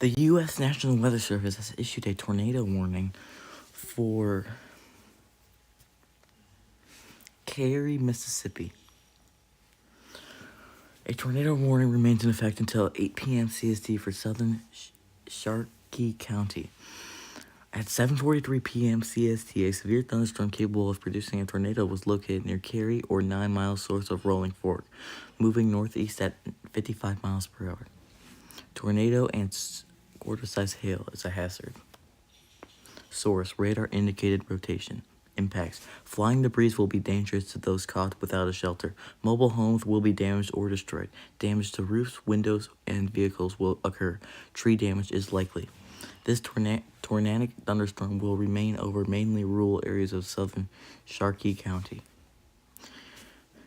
The U.S. National Weather Service has issued a tornado warning for Cary, Mississippi. A tornado warning remains in effect until 8 p.m. CST for southern Sharkey County. At 7:43 p.m. CST, a severe thunderstorm capable of producing a tornado was located near Cary or 9 miles source of Rolling Fork, moving northeast at 55 miles per hour. Tornado and quarter-size hail is a hazard. Source: radar indicated rotation. Impacts: flying debris will be dangerous to those caught without a shelter. Mobile homes will be damaged or destroyed. Damage to roofs, windows, and vehicles will occur. Tree damage is likely. This tornadic thunderstorm will remain over mainly rural areas of southern Sharkey County.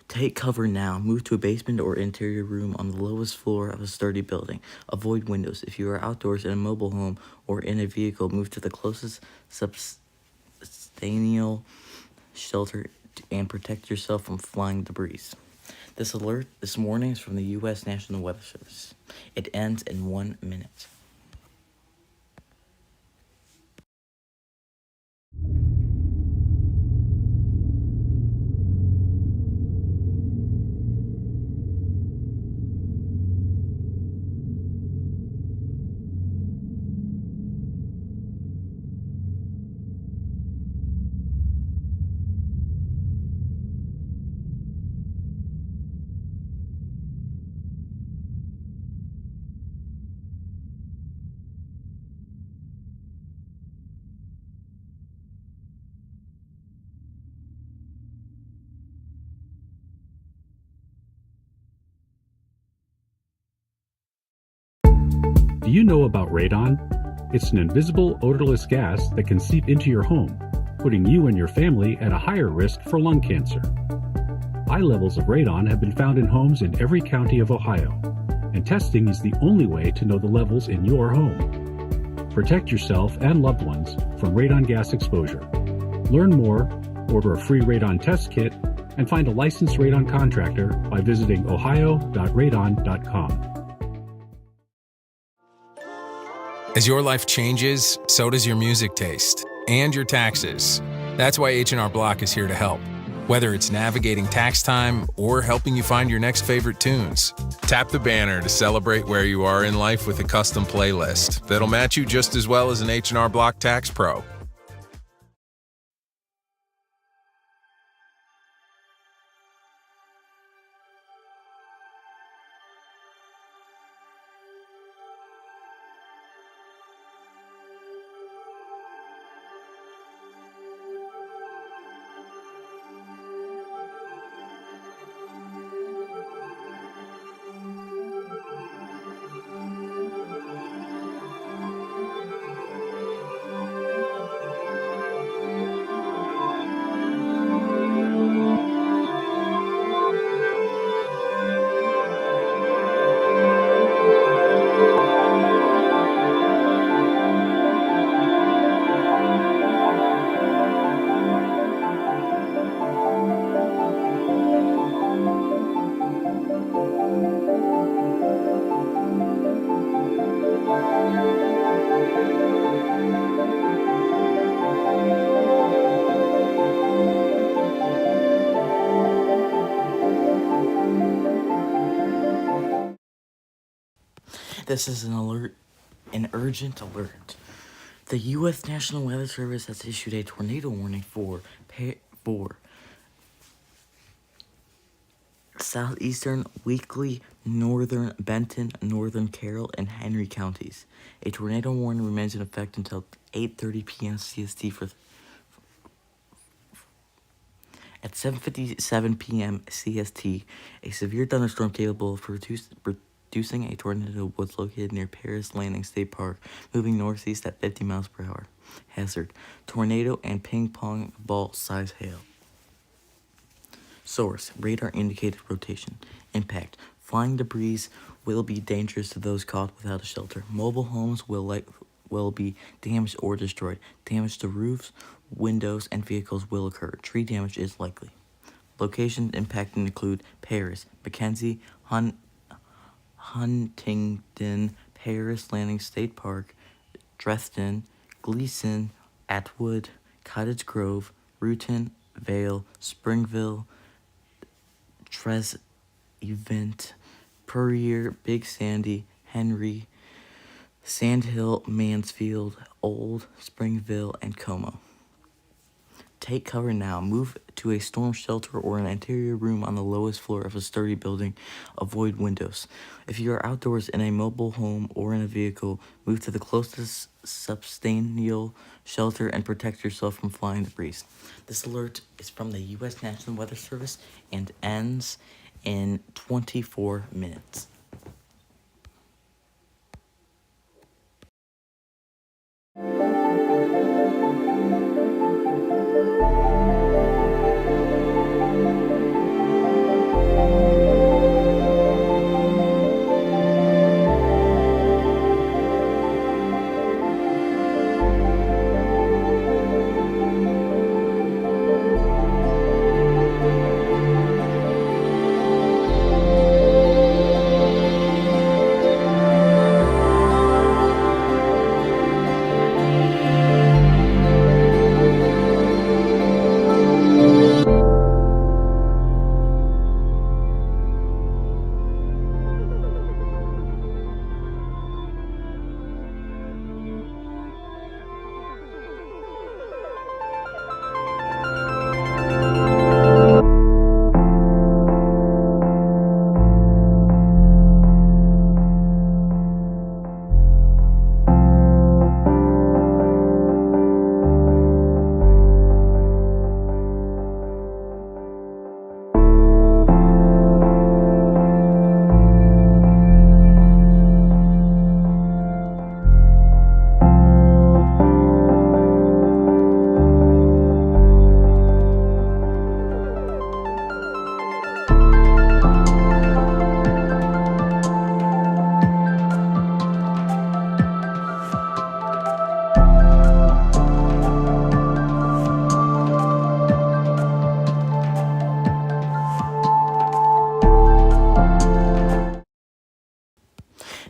Take cover now. Move to a basement or interior room on the lowest floor of a sturdy building. Avoid windows. If you are outdoors in a mobile home or in a vehicle, move to the closest substantial shelter and protect yourself from flying debris. This alert this morning is from the U.S. National Weather Service. It ends in 1 minute. Do you know about radon? It's an invisible, odorless gas that can seep into your home, putting you and your family at a higher risk for lung cancer. High levels of radon have been found in homes in every county of Ohio, and testing is the only way to know the levels in your home. Protect yourself and loved ones from radon gas exposure. Learn more, order a free radon test kit, and find a licensed radon contractor by visiting ohio.radon.com. As your life changes, so does your music taste and your taxes. That's why H&R Block is here to help. Whether it's navigating tax time or helping you find your next favorite tunes. Tap the banner to celebrate where you are in life with a custom playlist that'll match you just as well as an H&R Block Tax Pro. This is an urgent alert. The U.S. National Weather Service has issued a tornado warning for southeastern Weakley, northern Benton, northern Carroll, and Henry counties. A tornado warning remains in effect until 8:30 p.m. CST At 7:57 p.m. CST, a severe thunderstorm capable of producing a tornado was located near Paris Landing State Park, moving northeast at 50 miles per hour. Hazard: tornado and ping pong ball size hail. Source: radar indicated rotation. Impact: flying debris will be dangerous to those caught without a shelter. Mobile homes will be damaged or destroyed. Damage to roofs, windows, and vehicles will occur. Tree damage is likely. Locations impacted include Paris, Mackenzie, Huntington, Harris Landing State Park, Dresden, Gleason, Atwood, Cottage Grove, Rutan, Vale, Springville, Event, Puryear, Big Sandy, Henry, Sandhill, Mansfield, Old, Springville, and Como. Take cover now. Move to a storm shelter or an interior room on the lowest floor of a sturdy building. Avoid windows. If you are outdoors in a mobile home or in a vehicle, move to the closest substantial shelter and protect yourself from flying debris. This alert is from the U.S. National Weather Service and ends in 24 minutes.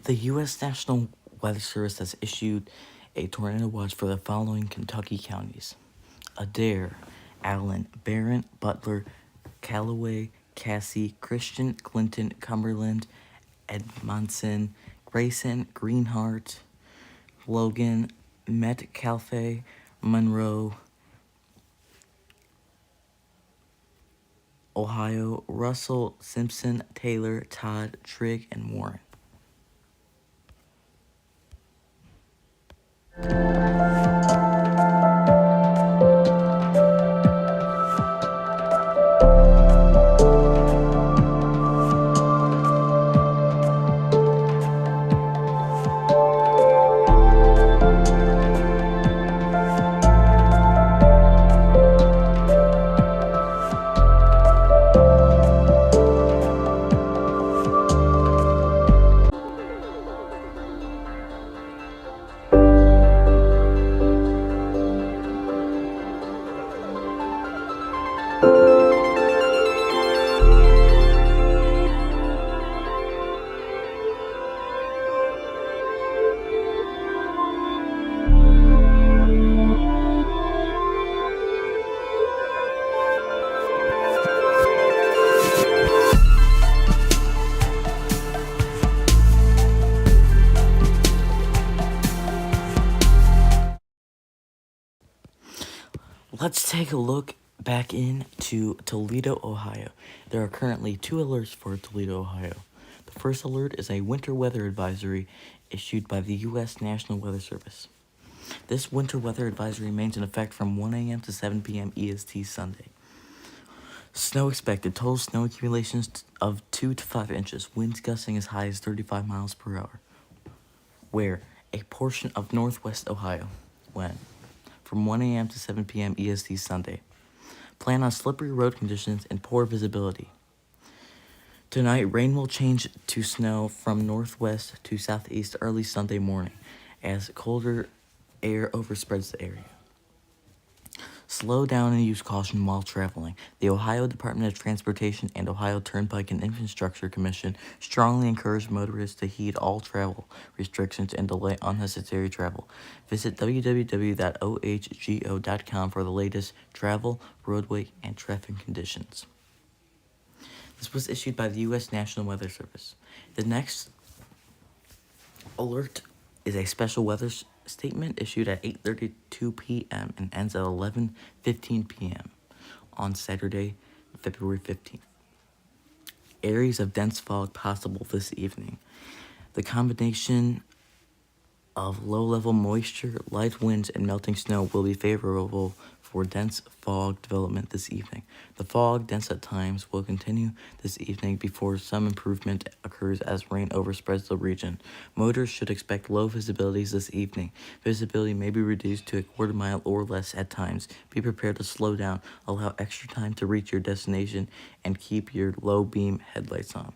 The U.S. National Weather Service has issued a tornado watch for the following Kentucky counties: Adair, Allen, Barron, Butler, Callaway, Cassie, Christian, Clinton, Cumberland, Edmondson, Grayson, Greenhart, Logan, Metcalfe, Monroe, Ohio, Russell, Simpson, Taylor, Todd, Trigg, and Warren. Let's take a look back into Toledo, Ohio. There are currently 2 alerts for Toledo, Ohio. The first alert is a winter weather advisory issued by the U.S. National Weather Service. This winter weather advisory remains in effect from 1 a.m. to 7 p.m. EST Sunday. Snow expected. Total snow accumulations of 2 to 5 inches. Winds gusting as high as 35 miles per hour. Where? A portion of northwest Ohio. When? From 1 a.m. to 7 p.m. EST Sunday. Plan on slippery road conditions and poor visibility. Tonight, rain will change to snow from northwest to southeast early Sunday morning as colder air overspreads the area. Slow down and use caution while traveling. The Ohio Department of Transportation and Ohio Turnpike and Infrastructure Commission strongly encourage motorists to heed all travel restrictions and delay unnecessary travel. Visit www.ohgo.com for the latest travel, roadway, and traffic conditions. This was issued by the U.S. National Weather Service. The next alert is a special weather statement issued at 8:32 p.m. and ends at 11:15 p.m. on Saturday, February 15th. Areas of dense fog possible this evening. The combination of low-level moisture, light winds, and melting snow will be favorable for dense fog development this evening. The fog, dense at times, will continue this evening before some improvement occurs as rain overspreads the region. Motorists should expect low visibilities this evening. Visibility may be reduced to a quarter mile or less at times. Be prepared to slow down, allow extra time to reach your destination, and keep your low beam headlights on.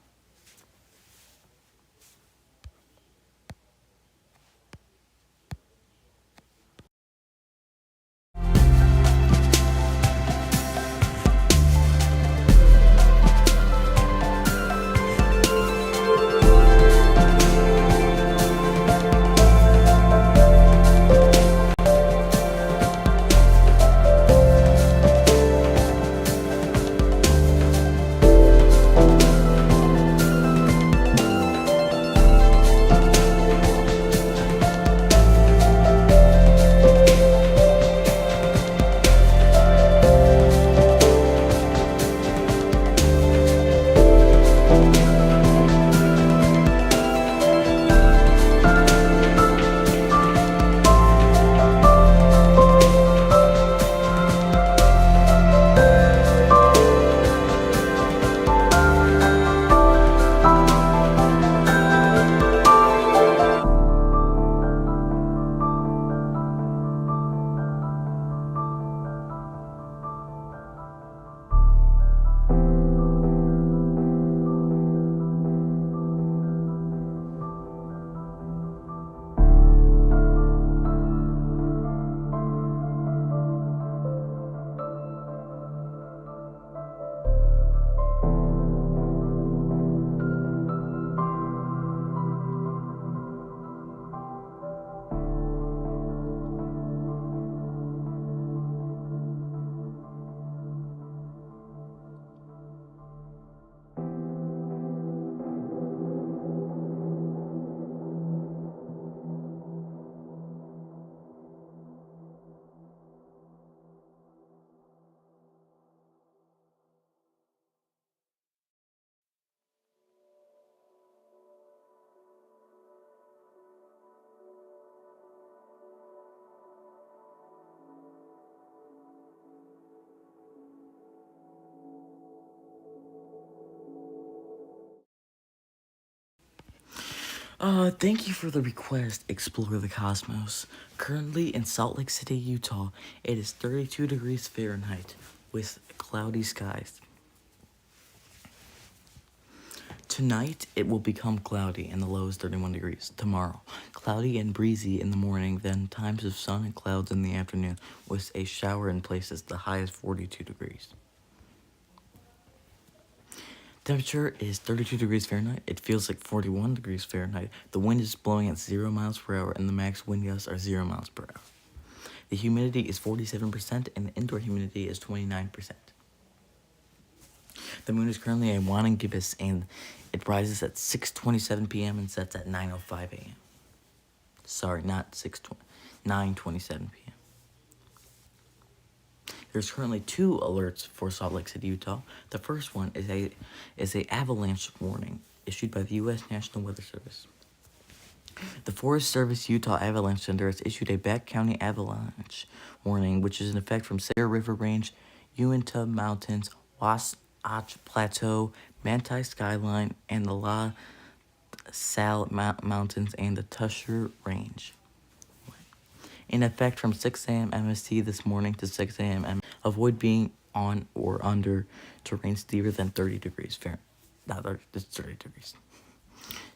Thank you for the request, Explore the Cosmos. Currently in Salt Lake City, Utah, it is 32 degrees Fahrenheit with cloudy skies. Tonight, it will become cloudy and the low is 31 degrees. Tomorrow, cloudy and breezy in the morning, then times of sun and clouds in the afternoon with a shower in places. The high is 42 degrees. Temperature is 32 degrees Fahrenheit. It feels like 41 degrees Fahrenheit. The wind is blowing at 0 miles per hour and the max wind gusts are 0 miles per hour. The humidity is 47% and the indoor humidity is 29%. The moon is currently a waning gibbous and it rises at 6:27 p.m. and sets at 9:05 a.m. Sorry, not 9:27 p.m. There's currently 2 alerts for Salt Lake City, Utah. The first one is a avalanche warning issued by the U.S. National Weather Service. The Forest Service Utah Avalanche Center has issued a Beck County avalanche warning, which is in effect from Sierra River Range, Uinta Mountains, Wasatch Plateau, Manti Skyline, and the La Salle Mountains and the Tusher Range. In effect from 6 a.m. MST this morning to 6 a.m. Avoid being on or under terrain steeper than 30 degrees Fahrenheit. Not 30, just 30 degrees.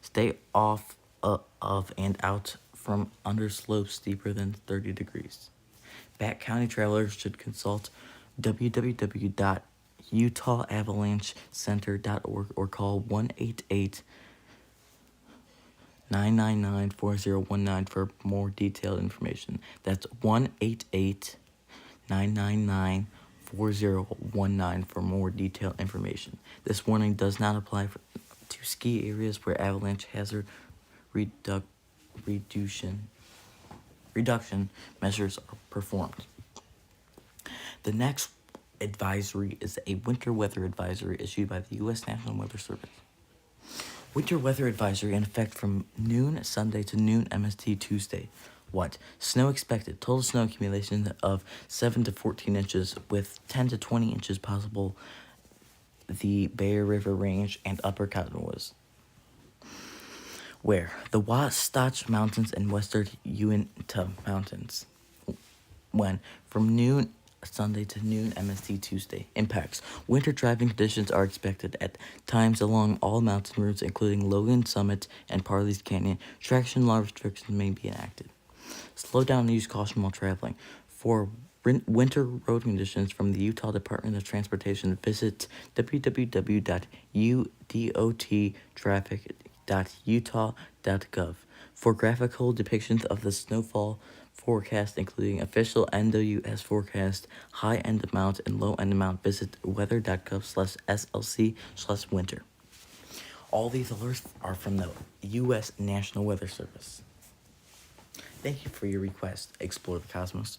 Stay off of and out from under slopes steeper than 30 degrees. Bat County travelers should consult www.utahavalanchecenter.org or call 1-888-999-4019 for more detailed information. That's 1-888-999-4019 for more detailed information. This warning does not apply to ski areas where avalanche hazard reduction measures are performed. The next advisory is a winter weather advisory issued by the U.S. National Weather Service. Winter weather advisory in effect from noon Sunday to noon MST Tuesday. What? Snow expected. Total snow accumulation of 7 to 14 inches with 10 to 20 inches possible the Bear River Range and Upper Cottonwoods. Where? The Wasatch Mountains and Western Uinta Mountains. When? From noon Sunday to noon MST Tuesday. Impacts. Winter driving conditions are expected at times along all mountain routes, including Logan Summit and Parley's Canyon. Traction law restrictions may be enacted. Slow down and use caution while traveling. For winter road conditions from the Utah Department of Transportation, visit www.udottraffic.utah.gov for graphical depictions of the snowfall forecast, including official NWS forecast, high end amount and low end amount. Visit weather.gov/SLC/winter. All these alerts are from the U.S. National Weather Service. Thank you for your request. Explore the cosmos.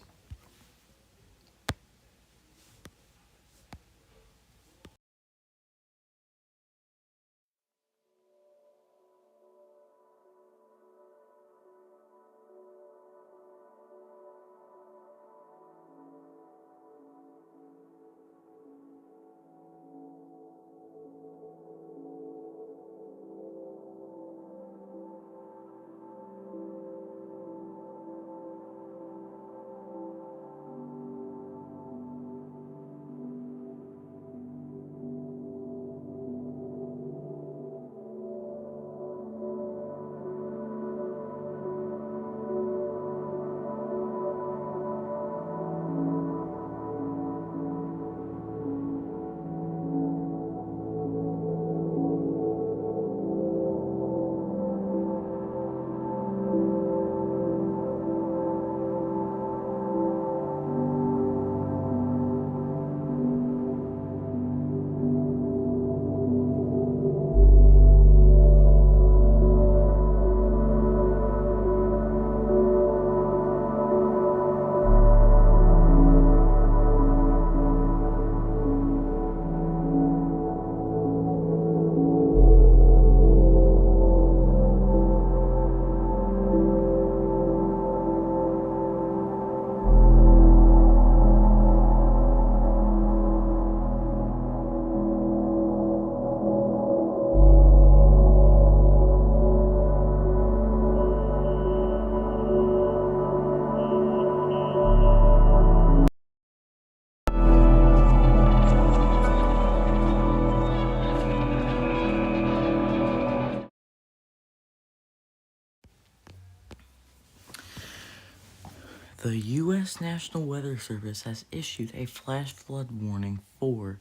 The U.S. National Weather Service has issued a flash flood warning for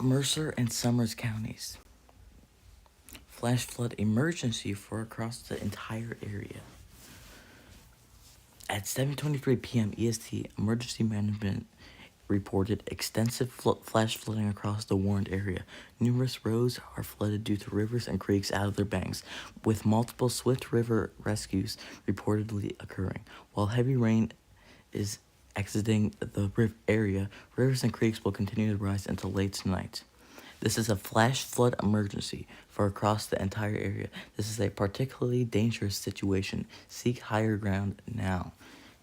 Mercer and Summers counties. Flash flood emergency for across the entire area. At 7:23 p.m. EST, emergency management reported extensive flash flooding across the warned area. Numerous roads are flooded due to rivers and creeks out of their banks, with multiple swift river rescues reportedly occurring. While heavy rain is exiting the area, rivers and creeks will continue to rise until late tonight. This is a flash flood emergency for across the entire area. This is a particularly dangerous situation. Seek higher ground now.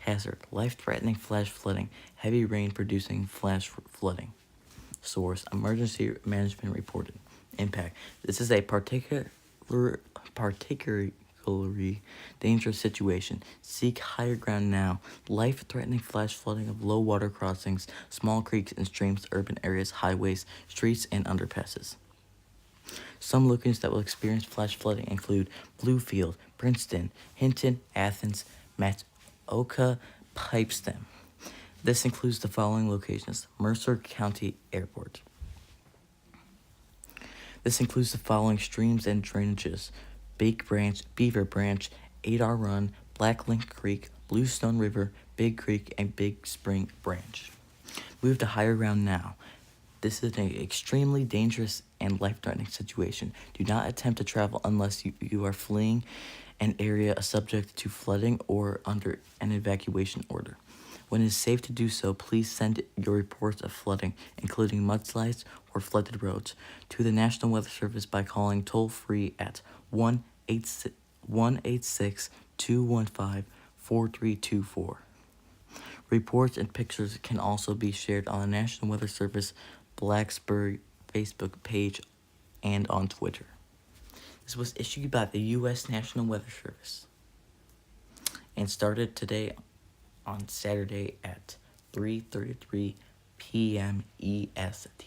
Hazard: life-threatening flash flooding, heavy rain producing flash flooding. Source: emergency management reported. Impact: this is a particularly dangerous situation. Seek higher ground now. Life-threatening flash flooding of low water crossings, small creeks and streams, urban areas, highways, streets, and underpasses. Some locations that will experience flash flooding include Bluefield, Princeton, Hinton, Athens, Matoka, Pipestem. This includes the following locations: Mercer County Airport. This includes the following streams and drainages: Bake Branch, Beaver Branch, Adar Run, Black Link Creek, Bluestone River, Big Creek, and Big Spring Branch. Move to higher ground now. This is an extremely dangerous and life-threatening situation. Do not attempt to travel unless you are fleeing an area subject to flooding or under an evacuation order. When it is safe to do so, please send your reports of flooding, including mudslides or flooded roads, to the National Weather Service by calling toll-free at 1-866-215-4324. Reports and pictures can also be shared on the National Weather Service Blacksburg Facebook page and on Twitter. This was issued by the U.S. National Weather Service and started today on Saturday at 3:33 p.m. EST.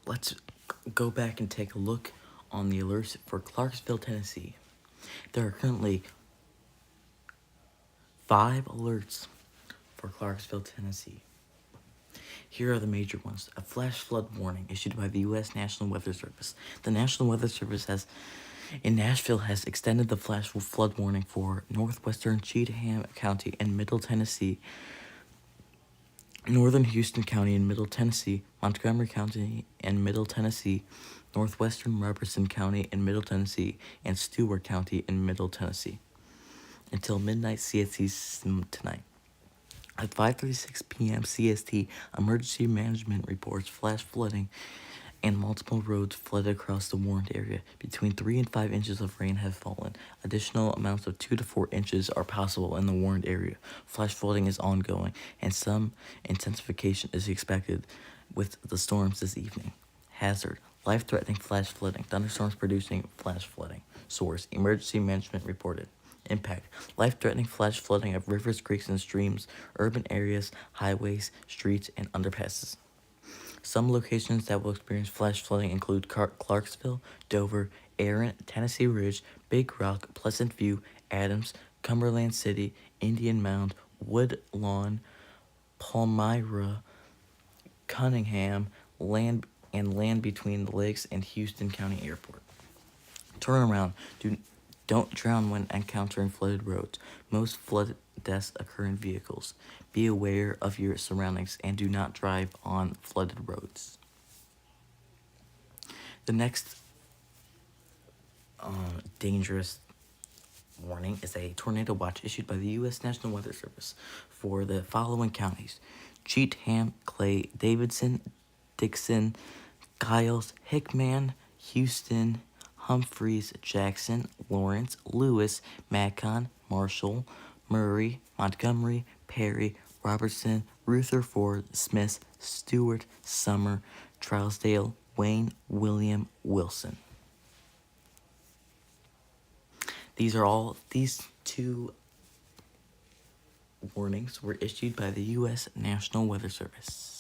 Let's go back and take a look on the alerts for Clarksville, Tennessee. There are currently 5 alerts for Clarksville, Tennessee. Here are the major ones. A flash flood warning issued by the U.S. National Weather Service. The National Weather Service in Nashville has extended the flash flood warning for northwestern Cheatham County and Middle Tennessee, northern Houston County and Middle Tennessee, Montgomery County and Middle Tennessee, northwestern Robertson County and Middle Tennessee, and Stewart County and Middle Tennessee until midnight CST tonight. At 5:36 p.m. CST, emergency management reports flash flooding and multiple roads flooded across the warned area. Between 3 and 5 inches of rain have fallen. Additional amounts of 2 to 4 inches are possible in the warned area. Flash flooding is ongoing, and some intensification is expected with the storms this evening. Hazard: life-threatening flash flooding. Thunderstorms producing flash flooding. Source: emergency management reported. Impact: life-threatening flash flooding of rivers, creeks, and streams, urban areas, highways, streets, and underpasses. Some locations that will experience flash flooding include Clarksville, Dover, Aaron, Tennessee Ridge, Big Rock, Pleasant View, Adams, Cumberland City, Indian Mound, Woodlawn, Palmyra, Cunningham, land between the lakes, and Houston County Airport. Turnaround: don't drown when encountering flooded roads. Most flood deaths occur in vehicles. Be aware of your surroundings and do not drive on flooded roads. The next dangerous warning is a tornado watch issued by the U.S. National Weather Service for the following counties: Cheatham, Clay, Davidson, Dixon, Giles, Hickman, Houston, Humphreys, Jackson, Lawrence, Lewis, Macon, Marshall, Murray, Montgomery, Perry, Robertson, Rutherford, Smith, Stewart, Summer, Trousdale, Wayne, William, Wilson. These 2 warnings were issued by the U.S. National Weather Service.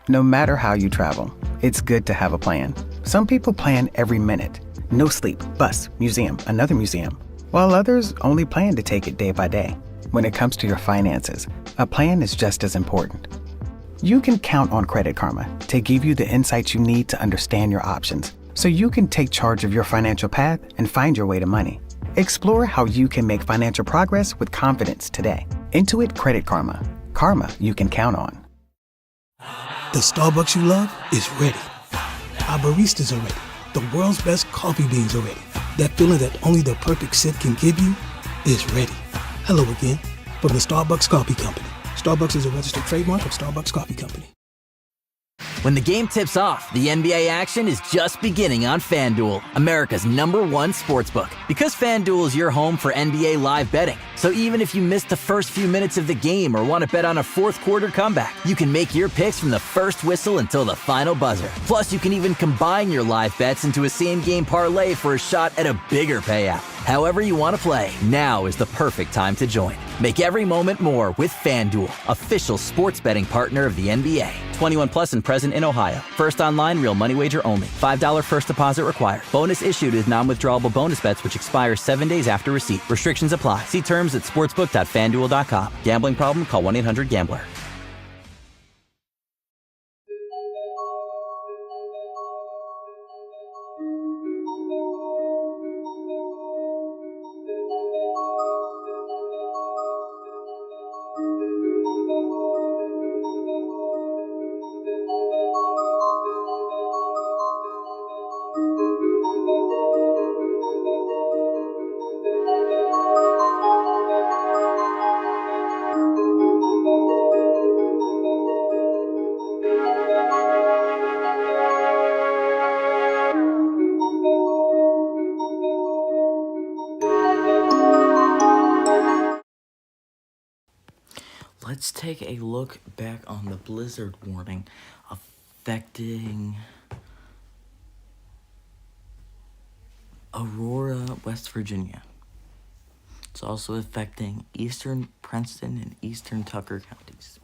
No matter how you travel, it's good to have a plan. Some people plan every minute. No sleep, bus, museum, another museum. While others only plan to take it day by day. When it comes to your finances, a plan is just as important. You can count on Credit Karma to give you the insights you need to understand your options, so you can take charge of your financial path and find your way to money. Explore how you can make financial progress with confidence today. Intuit Credit Karma. Karma you can count on. The Starbucks you love is ready. Our baristas are ready. The world's best coffee beans are ready. That feeling that only the perfect sip can give you is ready. Hello again from the Starbucks Coffee Company. Starbucks is a registered trademark of Starbucks Coffee Company. When the game tips off, the NBA action is just beginning on FanDuel, America's #1 sportsbook. Because FanDuel is your home for NBA live betting. So even if you missed the first few minutes of the game or want to bet on a fourth quarter comeback, you can make your picks from the first whistle until the final buzzer. Plus, you can even combine your live bets into a same-game parlay for a shot at a bigger payout. However you want to play, now is the perfect time to join. Make every moment more with FanDuel, official sports betting partner of the NBA. 21 plus and present in Ohio. First online real money wager only. $5 first deposit required. Bonus issued with non-withdrawable bonus bets which expire 7 days after receipt. Restrictions apply. See terms at sportsbook.fanduel.com. Gambling problem? Call 1-800-GAMBLER. Let's take a look back on the blizzard warning affecting Aurora, West Virginia. It's also affecting eastern Princeton and eastern Tucker counties.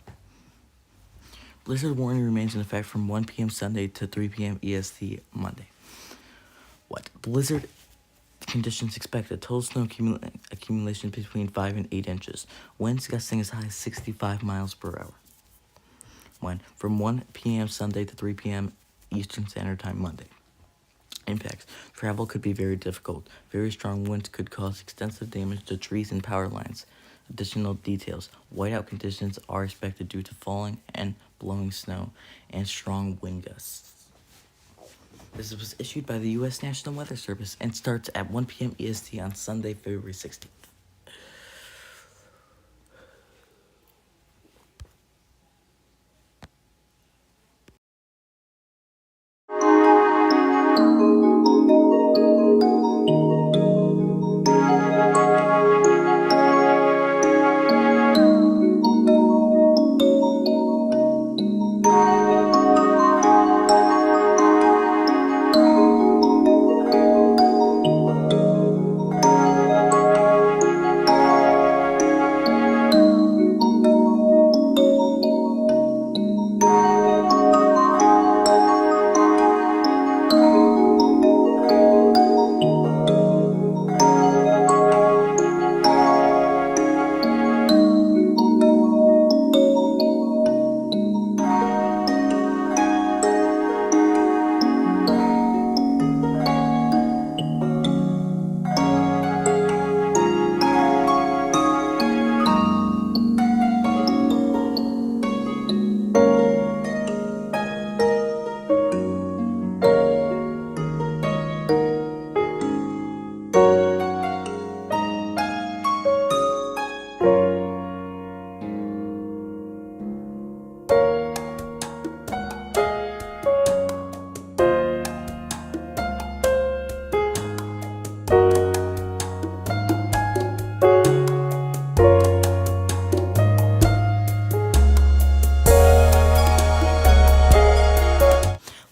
Blizzard warning remains in effect from 1 p.m. Sunday to 3 p.m. EST Monday. Blizzard conditions expected. Total snow accumulation between 5 and 8 inches. Winds gusting as high as 65 miles per hour. From 1 p.m. Sunday to 3 p.m. Eastern Standard Time Monday. Impacts. Travel could be very difficult. Very strong winds could cause extensive damage to trees and power lines. Additional details. Whiteout conditions are expected due to falling and blowing snow and strong wind gusts. This was issued by the U.S. National Weather Service and starts at 1 p.m. EST on Sunday, February 16th.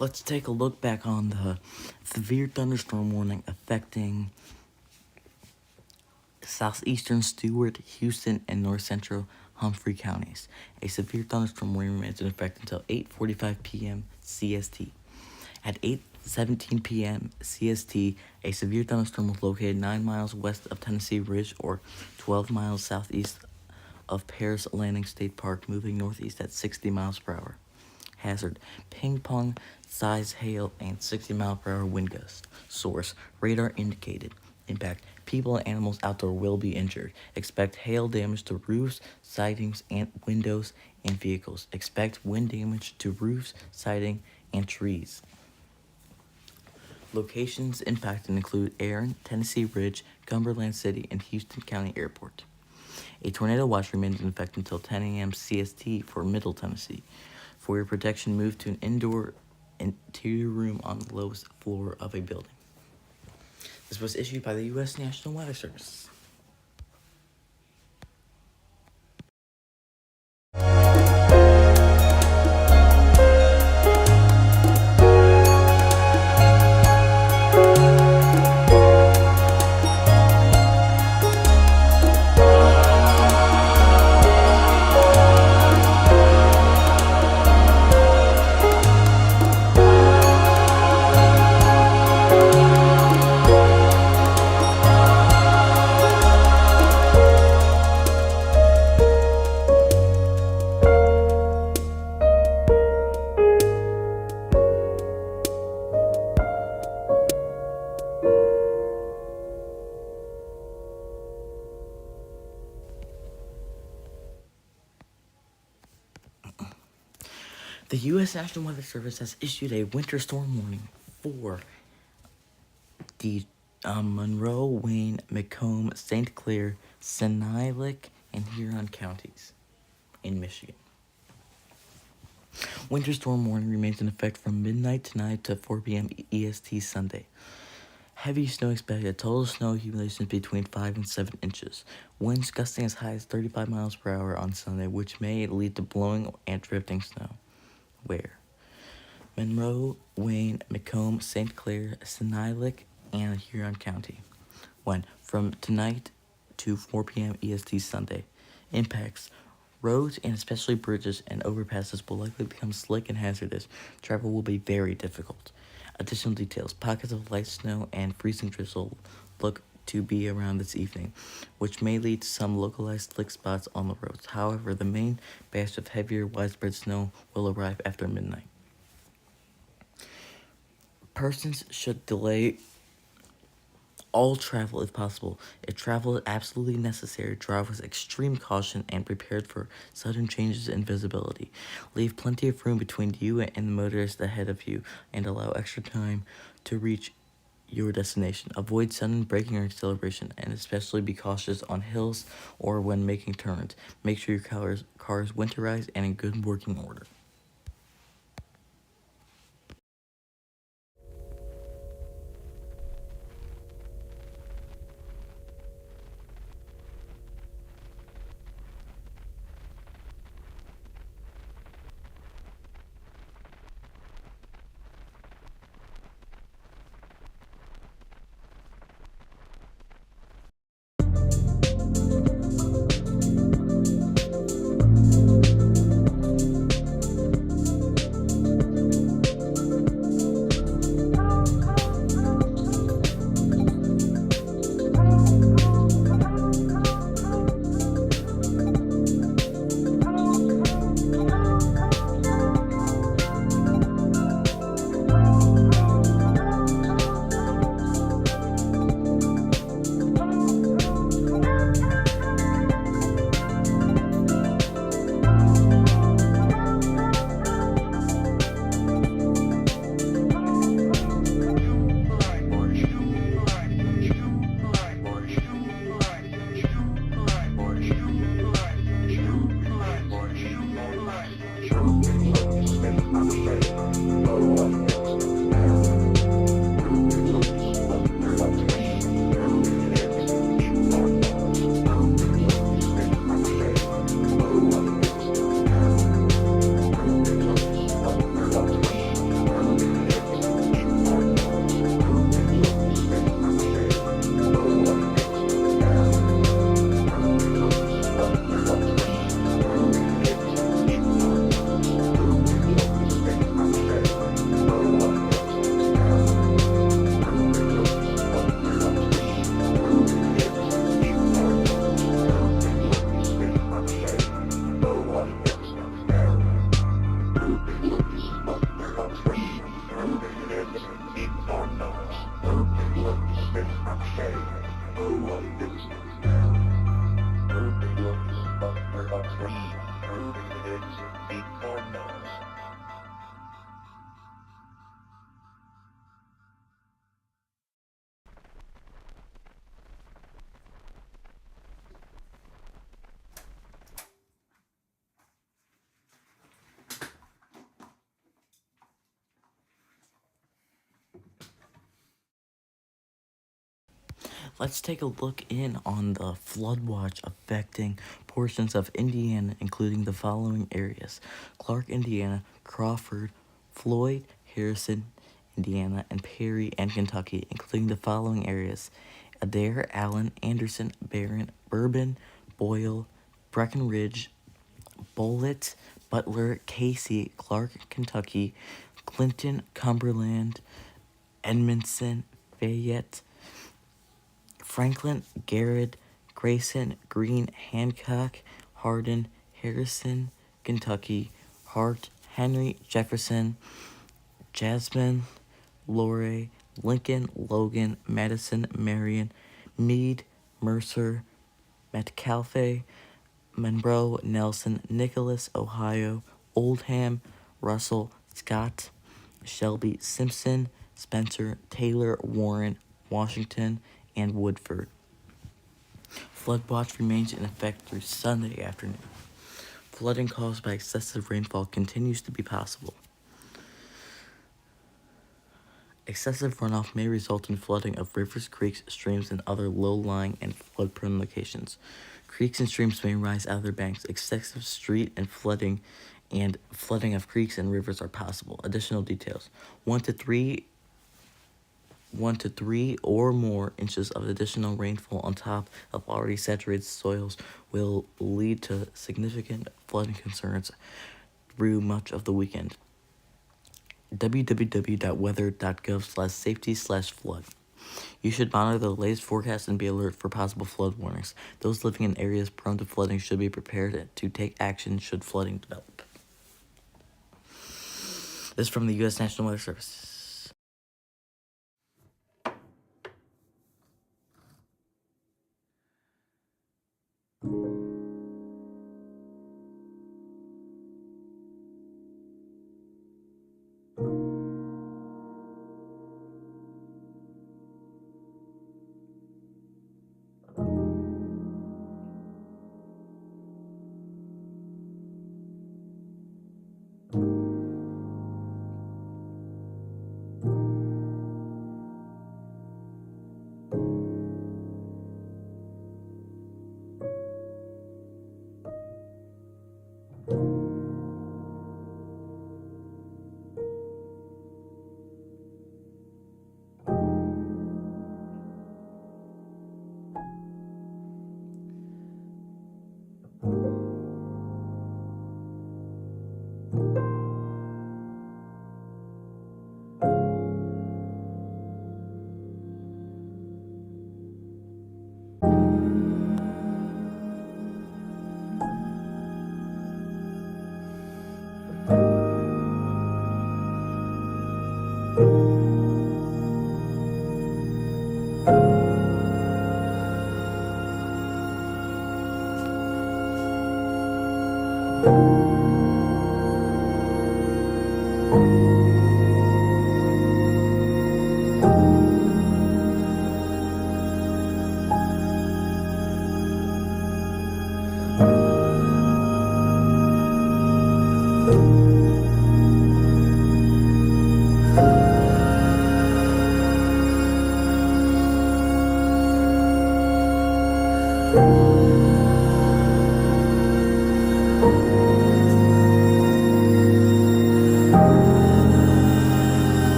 Let's take a look back on the severe thunderstorm warning affecting southeastern Stewart, Houston, and north central Humphrey counties. A severe thunderstorm warning remains in effect until 8:45 p.m. CST. At 8:17 p.m. CST, a severe thunderstorm was located 9 miles west of Tennessee Ridge or 12 miles southeast of Paris Landing State Park, moving northeast at 60 miles per hour. Hazard: ping-pong size hail and 60 mile per hour wind gust. Source: radar indicated. Impact: people and animals outdoor will be injured. Expect hail damage to roofs, sidings, and windows and vehicles. Expect wind damage to roofs, siding, and trees. Locations impacted include Aaron, Tennessee Ridge, Cumberland City, and Houston County Airport. A tornado watch remains in effect until 10 a.m. CST for Middle Tennessee. For your protection, move to an interior room on the lowest floor of a building. This was issued by the U.S. National Weather Service. The U.S. National Weather Service has issued a winter storm warning for the Monroe, Wayne, Macomb, St. Clair, Sinaiic, and Huron counties in Michigan. Winter storm warning remains in effect from midnight tonight to 4 p.m. EST Sunday. Heavy snow expected. Total snow accumulation between 5 and 7 inches. Winds gusting as high as 35 miles per hour on Sunday, which may lead to blowing and drifting snow. Where? Monroe, Wayne, Macomb, St. Clair, Sinaiic, and Huron County. When? From tonight to 4 p.m. EST Sunday. Impacts. Roads and especially bridges and overpasses will likely become slick and hazardous. Travel will be very difficult. Additional details. Pockets of light snow and freezing drizzle look to be around this evening, which may lead to some localized slick spots on the roads. However, the main batch of heavier, widespread snow will arrive after midnight. Persons should delay all travel if possible. If travel is absolutely necessary, drive with extreme caution and prepared for sudden changes in visibility. Leave plenty of room between you and the motorist ahead of you and allow extra time to reach your destination. Avoid sudden braking or acceleration, and especially be cautious on hills or when making turns. Make sure your car is winterized and in good working order. Let's take a look in on the flood watch affecting portions of Indiana, including the following areas: Clark, Indiana; Crawford, Floyd, Harrison, Indiana; and Perry and Kentucky, including the following areas: Adair, Allen, Anderson, Barron, Bourbon, Boyle, Breckenridge, Bullitt, Butler, Casey, Clark, Kentucky; Clinton, Cumberland, Edmondson, Fayette, Franklin, Garrett, Grayson, Greene, Hancock, Hardin, Harrison, Kentucky; Hart, Henry, Jefferson, Jasmine, Luray, Lincoln, Logan, Madison, Marion, Meade, Mercer, Metcalfe, Monroe, Nelson, Nicholas, Ohio; Oldham, Russell, Scott, Shelby, Simpson, Spencer, Taylor, Warren, Washington, and Woodford. Flood watch remains in effect through Sunday afternoon. Flooding caused by excessive rainfall continues to be possible. Excessive runoff may result in flooding of rivers, creeks, streams, and other low-lying and flood-prone locations. Creeks and streams may rise out of their banks. Excessive street and flooding of creeks and rivers are possible. Additional details: 1 to 3 or more inches of additional rainfall on top of already saturated soils will lead to significant flooding concerns through much of the weekend. www.weather.gov/safety/flood. You should monitor the latest forecast and be alert for possible flood warnings. Those living in areas prone to flooding should be prepared to take action should flooding develop. This is from the U.S. National Weather Service.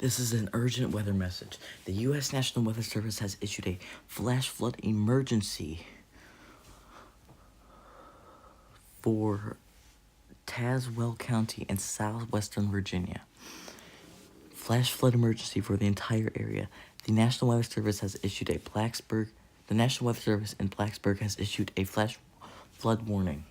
This is an urgent weather message. The U.S. National Weather Service has issued a flash flood emergency for Tazewell County in southwestern Virginia. Flash flood emergency for the entire area. The National Weather Service has issued a The National Weather Service in Blacksburg has issued a flash flood warning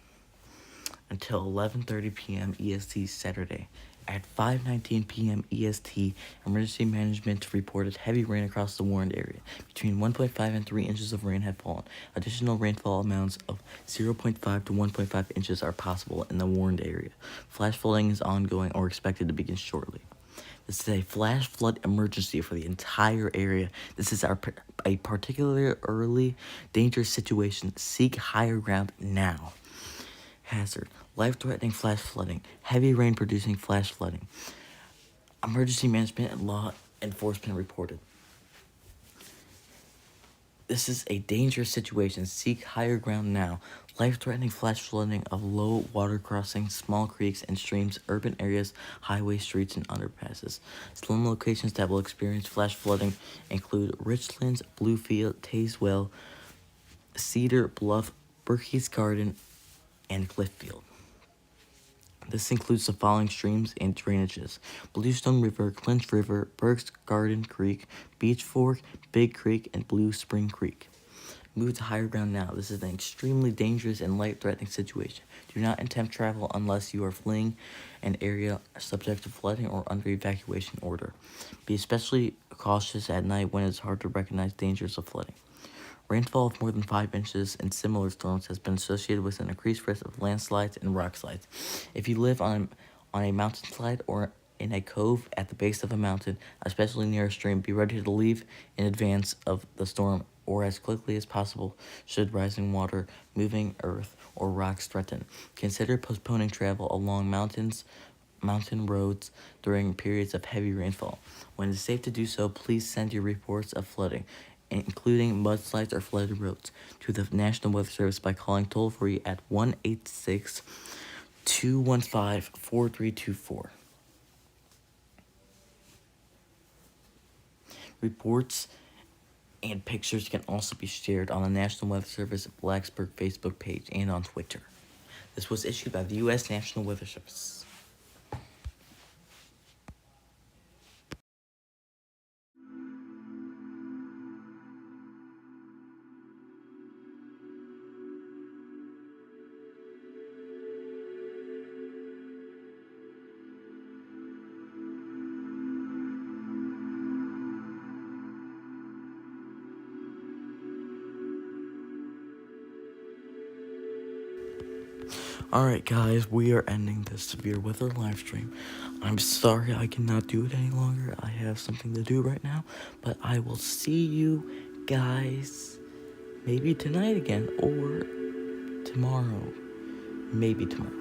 until 11:30 p.m. EST Saturday. At 5:19 p.m. EST, emergency management reported heavy rain across the warned area. Between 1.5 and 3 inches of rain have fallen. Additional rainfall amounts of 0.5 to 1.5 inches are possible in the warned area. Flash flooding is ongoing or expected to begin shortly. This is a flash flood emergency for the entire area. This is a particularly dangerous situation. Seek higher ground now. Hazard: life-threatening flash flooding, heavy rain producing flash flooding. Emergency management and law enforcement reported. This is a dangerous situation. Seek higher ground now. Life-threatening flash flooding of low water crossings, small creeks and streams, urban areas, highways, streets, and underpasses. Some locations that will experience flash flooding include Richlands, Bluefield, Tazewell, Cedar Bluff, Berkey's Garden, and Clifffield. This includes the following streams and drainages: Bluestone River, Clinch River, Burke's Garden Creek, Beach Fork, Big Creek, and Blue Spring Creek. Move to higher ground now. This is an extremely dangerous and life-threatening situation. Do not attempt travel unless you are fleeing an area subject to flooding or under evacuation order. Be especially cautious at night when it's hard to recognize dangers of flooding. Rainfall of more than 5 inches in similar storms has been associated with an increased risk of landslides and rock slides. If you live on a mountainslide or in a cove at the base of a mountain, especially near a stream, be ready to leave in advance of the storm or as quickly as possible should rising water, moving earth, or rocks threaten. Consider postponing travel along mountain roads during periods of heavy rainfall. When it's safe to do so, please send your reports of flooding, including mudslides or flooded roads, to the National Weather Service by calling toll-free at 1-866-215-4324. Reports and pictures can also be shared on the National Weather Service Blacksburg Facebook page and on Twitter. This was issued by the U.S. National Weather Service. Alright guys, we are ending this severe weather live stream. I'm sorry I cannot do it any longer. I have something to do right now. But I will see you guys maybe tonight again or tomorrow. Maybe tomorrow.